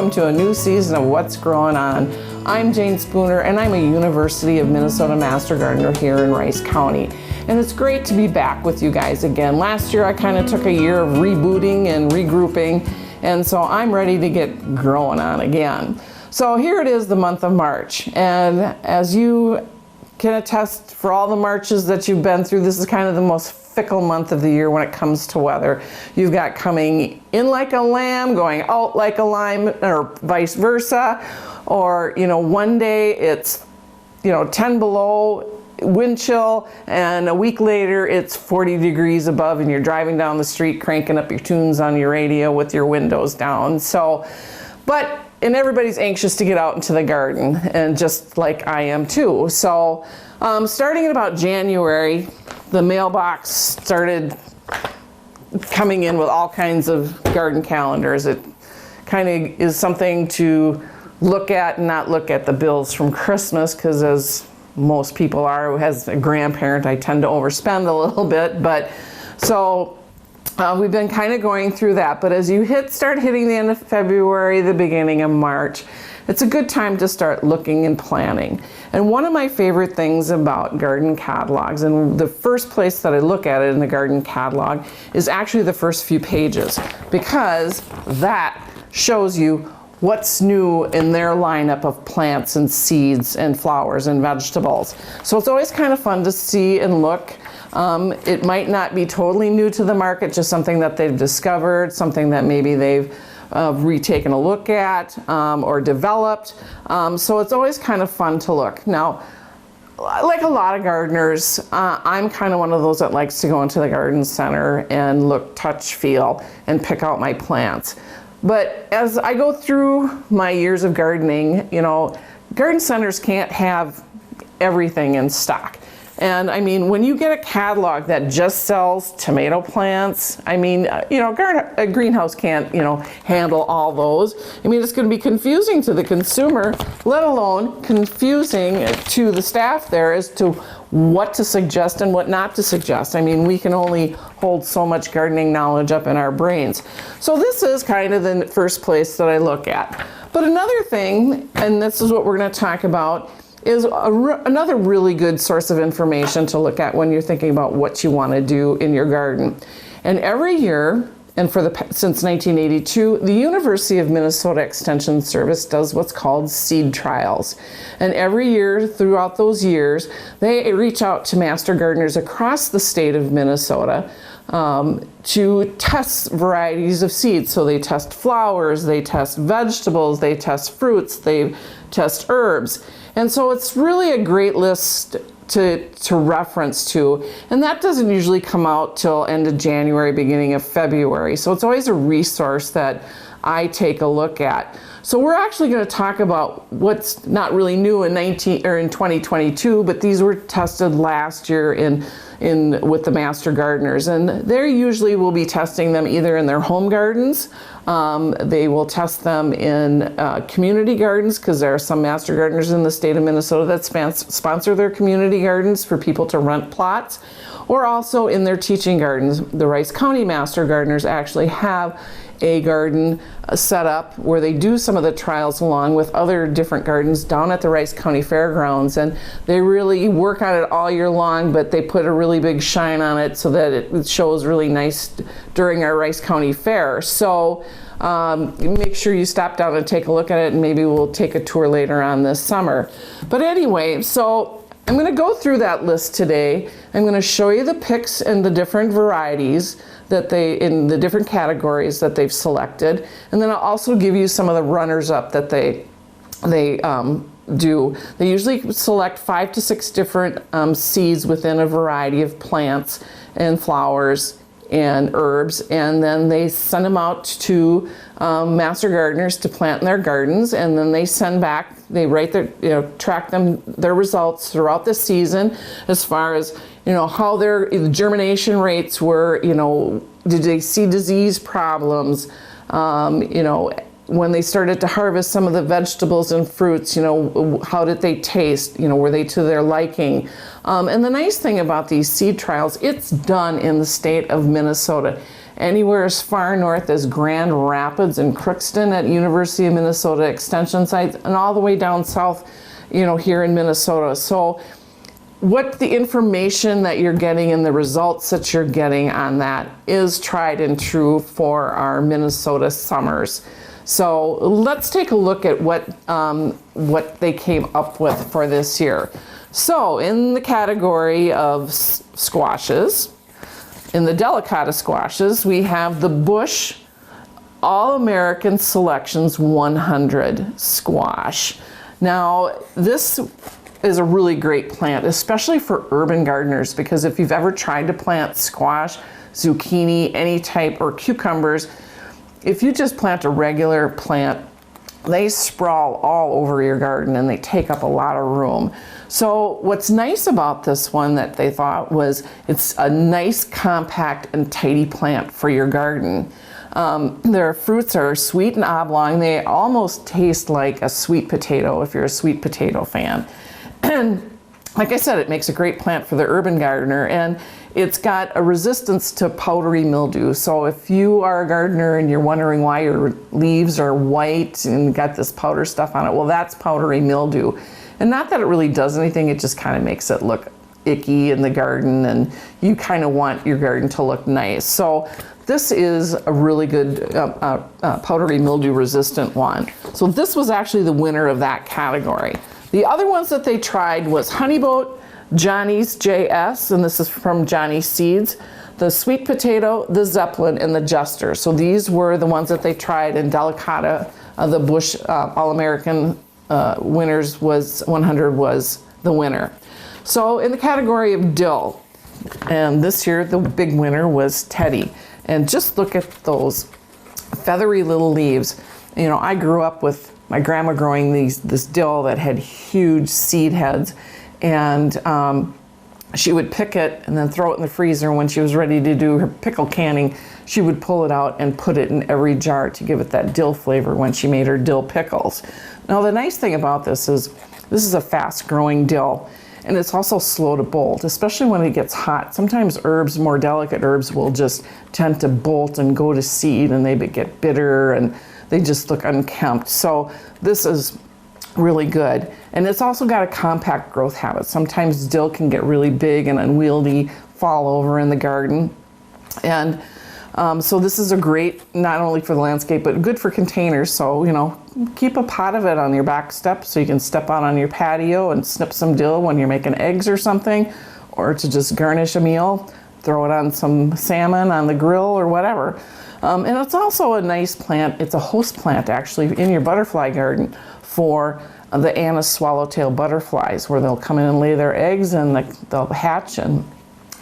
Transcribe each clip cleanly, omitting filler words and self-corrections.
welcome to a new season of What's Growing On. I'm Jayne Spooner, and I'm a University of Minnesota Master Gardener here in Rice County. And it's great to be back with you guys again. Last year I kind of took a year of rebooting and regrouping, and so I'm ready to get growing on again. So here it is, the month of March, and as you can attest for all the Marches that you've been through, this is kind of the most fickle month of the year when it comes to weather. You've got coming in like a lamb, going out like a lion, or vice versa. Or, one day it's, 10 below, wind chill, and a week later it's 40 degrees above and you're driving down the street cranking up your tunes on your radio with your windows down. And everybody's anxious to get out into the garden, and just like I am too. So starting in about January, the mailbox started coming in with all kinds of garden calendars. It kind of is something to look at and not look at the bills from Christmas, because as most people are, who has a grandparent, I tend to overspend a little bit. But so we've been kind of going through that. But as you start hitting the end of February, the beginning of March, it's a good time to start looking and planning. And one of my favorite things about garden catalogs, and the first place that I look at it in the garden catalog, is actually the first few pages, because that shows you what's new in their lineup of plants and seeds and flowers and vegetables. So it's always kind of fun to see and look. It might not be totally new to the market, just something that they've discovered, something that maybe they've retaken a look at or developed. So it's always kind of fun to look. Now, like a lot of gardeners, I'm kind of one of those that likes to go into the garden center and look, touch, feel, and pick out my plants. But as I go through my years of gardening, garden centers can't have everything in stock. And I mean, when you get a catalog that just sells tomato plants, I mean, a greenhouse can't, handle all those. I mean, it's going to be confusing to the consumer, let alone confusing to the staff there as to what to suggest and what not to suggest. I mean, we can only hold so much gardening knowledge up in our brains. So this is kind of the first place that I look at. But another thing, and this is what we're going to talk about, is another really good source of information to look at when you're thinking about what you want to do in your garden. And every year, and since 1982, the University of Minnesota Extension Service does what's called seed trials. And every year throughout those years, they reach out to master gardeners across the state of Minnesota to test varieties of seeds. So they test flowers, they test vegetables, they test fruits, they test herbs. And so it's really a great list to reference to. And that doesn't usually come out till end of January, beginning of February. So it's always a resource that I take a look at. So we're actually going to talk about what's not really new in 2022, but these were tested last year with the master gardeners, and they usually will be testing them either in their home gardens. They will test them in community gardens, because there are some master gardeners in the state of Minnesota that sponsor their community gardens for people to rent plots, or also in their teaching gardens. The Rice County Master Gardeners actually have a garden set up where they do some of the trials along with other different gardens down at the Rice County Fairgrounds, and they really work on it all year long, but they put a really big shine on it so that it shows really nice during our Rice County Fair. So make sure you stop down and take a look at it, and maybe we'll take a tour later on this summer. But anyway, so I'm going to go through that list today. I'm going to show you the picks and the different varieties that in the different categories that they've selected, and then I'll also give you some of the runners-up that they do. They usually select 5 to 6 different seeds within a variety of plants and flowers and herbs, and then they send them out to master gardeners to plant in their gardens, and then they send back, they write track their results throughout the season as far as how their germination rates were, did they see disease problems, when they started to harvest some of the vegetables and fruits, how did they taste, were they to their liking? And the nice thing about these seed trials, it's done in the state of Minnesota. anywhere as far north as Grand Rapids and Crookston at University of Minnesota Extension sites, and all the way down south, here in Minnesota. So what the information that you're getting and the results that you're getting on that is tried and true for our Minnesota summers. So let's take a look at what they came up with for this year. So in the category of squashes, in the delicata squashes, we have the Bush All-American Selections 100 squash. Now, this is a really great plant, especially for urban gardeners, because if you've ever tried to plant squash, zucchini, any type, or cucumbers, if you just plant a regular plant, they sprawl all over your garden and they take up a lot of room. So what's nice about this one that they thought was it's a nice, compact, and tidy plant for your garden. Their fruits are sweet and oblong. They almost taste like a sweet potato if you're a sweet potato fan. And like I said, it makes a great plant for the urban gardener, and it's got a resistance to powdery mildew. So if you are a gardener and you're wondering why your leaves are white and got this powder stuff on it, well, that's powdery mildew. And not that it really does anything, it just kind of makes it look icky in the garden, and you kind of want your garden to look nice. So this is a really good powdery mildew resistant one. So this was actually the winner of that category. The other ones that they tried was Honeyboat, Johnny's JS, and this is from Johnny's Seeds, the Sweet Potato, the Zeppelin, and the Jester. So these were the ones that they tried in delicata. The Bush All-American winners was 100 was the winner. So in the category of dill, and this year the big winner was Teddy. And just look at those feathery little leaves. I grew up with my grandma growing this dill that had huge seed heads, and she would pick it and then throw it in the freezer. When she was ready to do her pickle canning, she would pull it out and put it in every jar to give it that dill flavor when she made her dill pickles. Now the nice thing about this is a fast growing dill, and it's also slow to bolt, especially when it gets hot. Sometimes herbs, more delicate herbs, will just tend to bolt and go to seed, and they get bitter and they just look unkempt. So this is really good. And it's also got a compact growth habit. Sometimes dill can get really big and unwieldy, fall over in the garden. And so this is a great, not only for the landscape, but good for containers. So, keep a pot of it on your back step so you can step out on your patio and snip some dill when you're making eggs or something, or to just garnish a meal, throw it on some salmon on the grill or whatever. And it's also a nice plant. It's a host plant, actually, in your butterfly garden for the Anna's swallowtail butterflies, where they'll come in and lay their eggs, and they'll hatch, and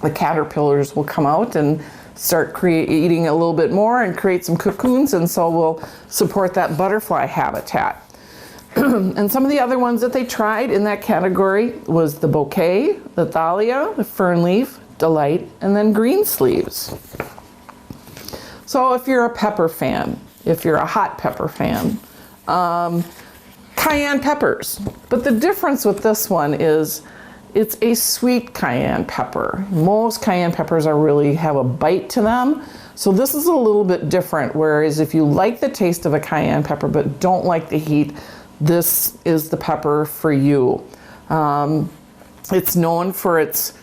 the caterpillars will come out and start eating a little bit more and create some cocoons, and so we'll support that butterfly habitat. And some of the other ones that they tried in that category was the bouquet, the thalia, the fern leaf, delight, and then green sleeves. So if you're a pepper fan, if you're a hot pepper fan, cayenne peppers. But the difference with this one is it's a sweet cayenne pepper. Most cayenne peppers have a bite to them. So this is a little bit different, whereas if you like the taste of a cayenne pepper but don't like the heat, this is the pepper for you. It's known for its,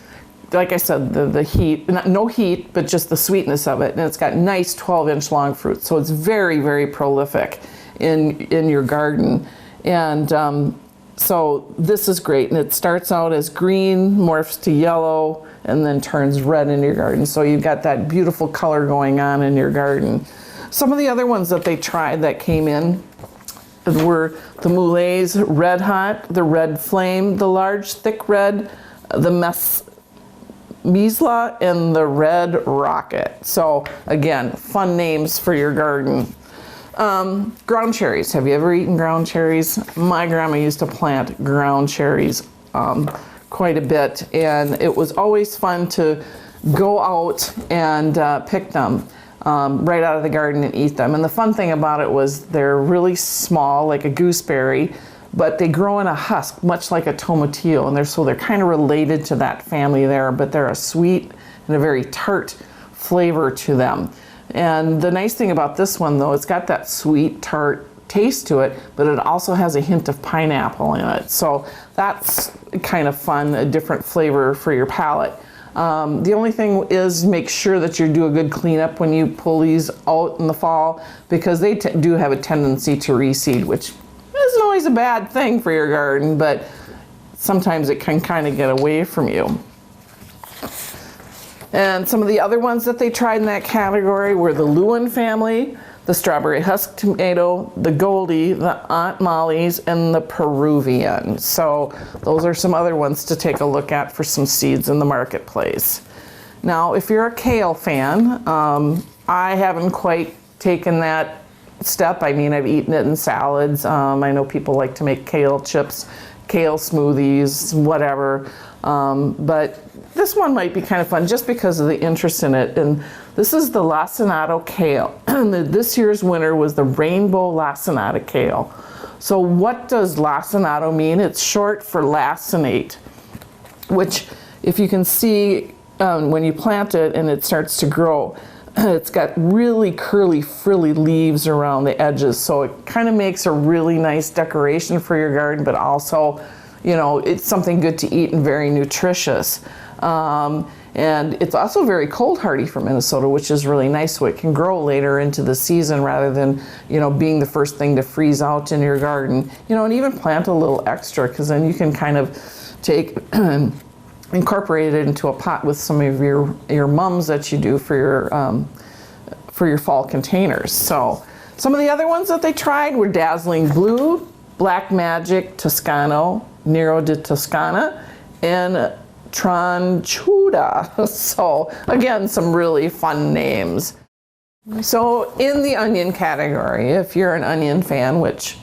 like I said, the heat, no heat, but just the sweetness of it. And it's got nice 12-inch long fruit. So it's very, very prolific in your garden. And so this is great. And it starts out as green, morphs to yellow, and then turns red in your garden. So you've got that beautiful color going on in your garden. Some of the other ones that they tried that came in were the Moulet's Red Hot, the Red Flame, the Large Thick Red, the Misla, and the Red Rocket. So again, fun names for your garden. Ground cherries. Have you ever eaten ground cherries? My grandma used to plant ground cherries quite a bit, and it was always fun to go out and pick them right out of the garden and eat them. And the fun thing about it was they're really small, like a gooseberry, but they grow in a husk, much like a tomatillo, and they're kind of related to that family there, but they're a sweet and a very tart flavor to them. And the nice thing about this one though, it's got that sweet tart taste to it, but it also has a hint of pineapple in it. So that's kind of fun, a different flavor for your palate. The only thing is make sure that you do a good cleanup when you pull these out in the fall, because they do have a tendency to reseed, which isn't always a bad thing for your garden, but sometimes it can kind of get away from you. And some of the other ones that they tried in that category were the Lewin family, the strawberry husk tomato, the Goldie, the Aunt Molly's, and the Peruvian. So those are some other ones to take a look at for some seeds in the marketplace. Now, if you're a kale fan, I haven't quite taken that step. I mean, I've eaten it in salads. I know people like to make kale chips, kale smoothies, whatever. But this one might be kind of fun just because of the interest in it. And this is the lacinato kale. This year's winner was the rainbow lacinato kale. So what does lacinato mean? It's short for lacinate, which if you can see when you plant it and it starts to grow, it's got really curly, frilly leaves around the edges. So it kind of makes a really nice decoration for your garden, but also, you know, it's something good to eat and very nutritious. And it's also very cold hardy for Minnesota, which is really nice, so it can grow later into the season rather than, you know, being the first thing to freeze out in your garden. You know, and even plant a little extra, because then you can kind of take incorporate it into a pot with some of your mums that you do for your fall containers. So some of the other ones that they tried were Dazzling Blue, Black Magic Toscano, Nero di Toscana, and Tranchuda. So again, some really fun names. So in the onion category, if you're an onion fan, which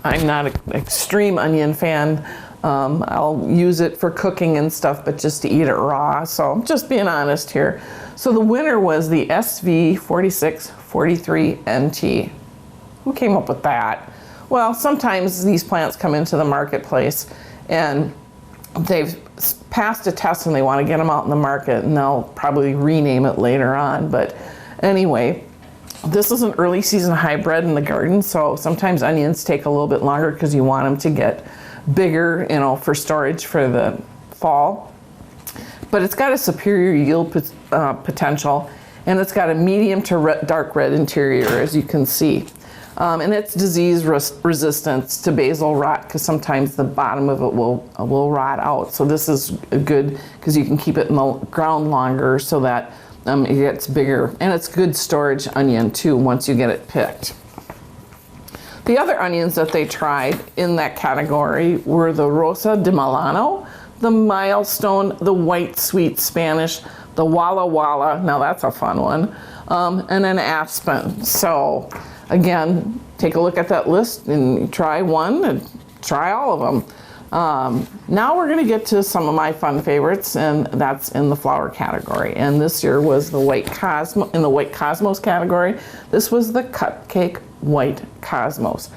I'm not an extreme onion fan, I'll use it for cooking and stuff, but just to eat it raw. So I'm just being honest here. So the winner was the SV4643NT. Who came up with that? Well, sometimes these plants come into the marketplace and they've passed a test and they want to get them out in the market, and they'll probably rename it later on. But anyway, this is an early season hybrid in the garden, so sometimes onions take a little bit longer because you want them to get bigger, you know, for storage for the fall. But it's got a superior yield potential, and it's got a medium to dark red interior, as you can see. And it's disease resistance to basal rot, because sometimes the bottom of it will rot out. So this is good because you can keep it in the ground longer so that it gets bigger. And it's good storage onion too once you get it picked. The other onions that they tried in that category were the Rosa de Milano, the Milestone, the White Sweet Spanish, the Walla Walla, now that's a fun one, and an Aspen. So again, take a look at that list and try one and try all of them. Now we're going to get to some of my fun favorites, and that's in the flower category. And this year was the White Cosmo, in the White Cosmos category. This was the Cupcake White Cosmos.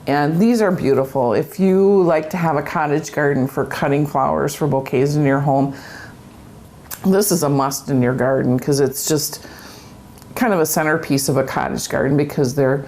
And these are beautiful. If you like to have a cottage garden for cutting flowers for bouquets in your home, this is a must in your garden, because it's just kind of a centerpiece of a cottage garden, because they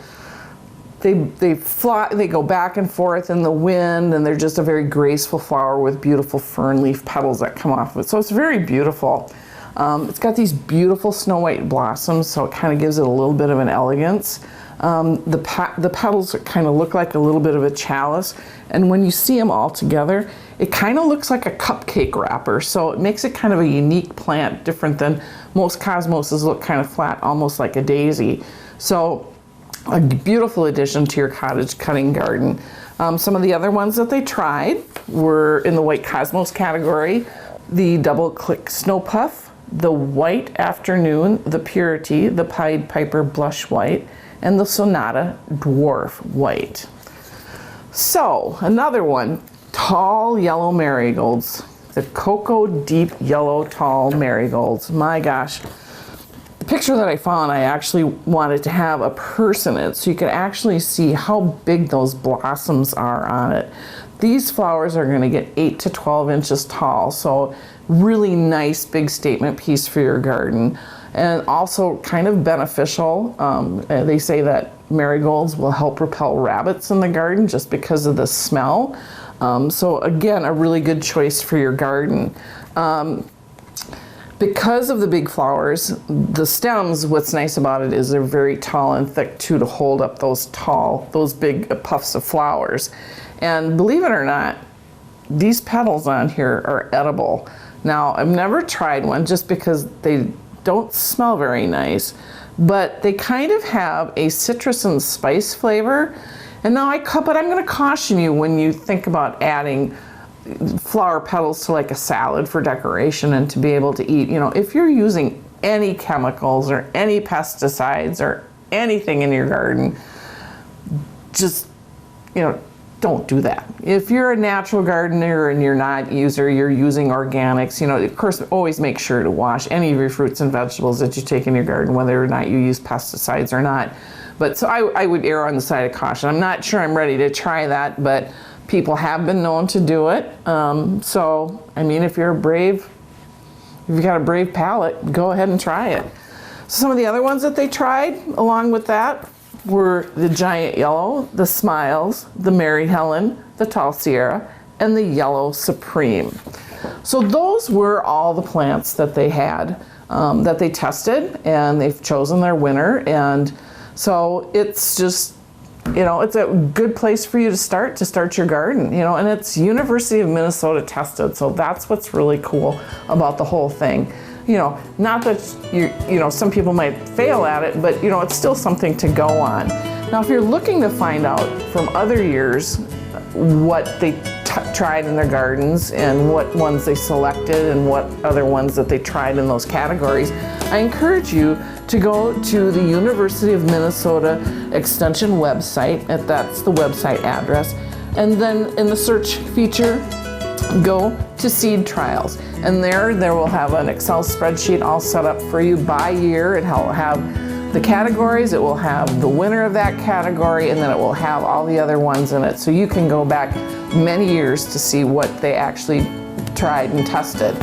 fly, they go back and forth in the wind, and they're just a very graceful flower with beautiful fern leaf petals that come off of it. So it's very beautiful. It's got these beautiful snow white blossoms, so it kind of gives it a little bit of an elegance. The petals kind of look like a little bit of a chalice, and when you see them all together, it kind of looks like a cupcake wrapper, so it makes it kind of a unique plant, different than most cosmoses look kind of flat, almost like a daisy. So a beautiful addition to your cottage cutting garden. Some of the other ones that they tried were in the White Cosmos category: the Double Click Snow Puff, the White Afternoon, the Purity, the Pied Piper Blush White, and the Sonata Dwarf White. So another one, tall yellow marigolds, the Cocoa Deep Yellow Tall Marigolds. My gosh, the picture that I found, I actually wanted to have a person in it so you could actually see how big those blossoms are on it. These flowers are going to get 8 to 12 inches tall, so really nice big statement piece for your garden. and also kind of beneficial. They say that marigolds will help repel rabbits in the garden just because of the smell. So again, a really good choice for your garden. Because of the big flowers, the stems, what's nice about it is they're very tall and thick too, to hold up those big puffs of flowers. And believe it or not, these petals on here are edible. Now, I've never tried one just because they don't smell very nice, but they kind of have a citrus and spice flavor. And now but I'm going to caution you when you think about adding flower petals to like a salad for decoration and to be able to eat. You know, if you're using any chemicals or any pesticides or anything in your garden, just, you know, don't do that. If you're a natural gardener and you're using organics, you know, of course, always make sure to wash any of your fruits and vegetables that you take in your garden, whether or not you use pesticides or not. But so I would err on the side of caution. I'm not sure I'm ready to try that, but people have been known to do it. So, I mean, if you've got a brave palate, go ahead and try it. Some of the other ones that they tried along with that were the giant yellow, the smiles, the Mary Helen, the tall Sierra, and the yellow supreme. So those were all the plants that they had, that they tested, and they've chosen their winner. And so it's just, you know, it's a good place for you to start your garden, you know, and it's University of Minnesota tested. So that's what's really cool about the whole thing. You know, not that you know, some people might fail at it, but you know, it's still something to go on. Now, if you're looking to find out from other years what they tried in their gardens and what ones they selected and what other ones that they tried in those categories, I encourage you to go to the University of Minnesota Extension website, that's the website address, and then in the search feature, go to seed trials, and there will have an Excel spreadsheet all set up for you by year. It will have the categories, it will have the winner of that category, and then it will have all the other ones in it. So you can go back many years to see what they actually tried and tested.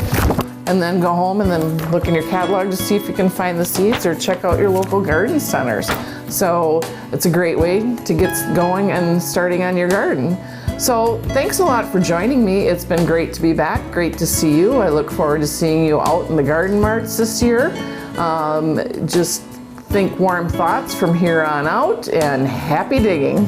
And then go home and then look in your catalog to see if you can find the seeds, or check out your local garden centers. So it's a great way to get going and starting on your garden. So thanks a lot for joining me. It's been great to be back. Great to see you. I look forward to seeing you out in the garden marts this year. Just think warm thoughts from here on out, and happy digging.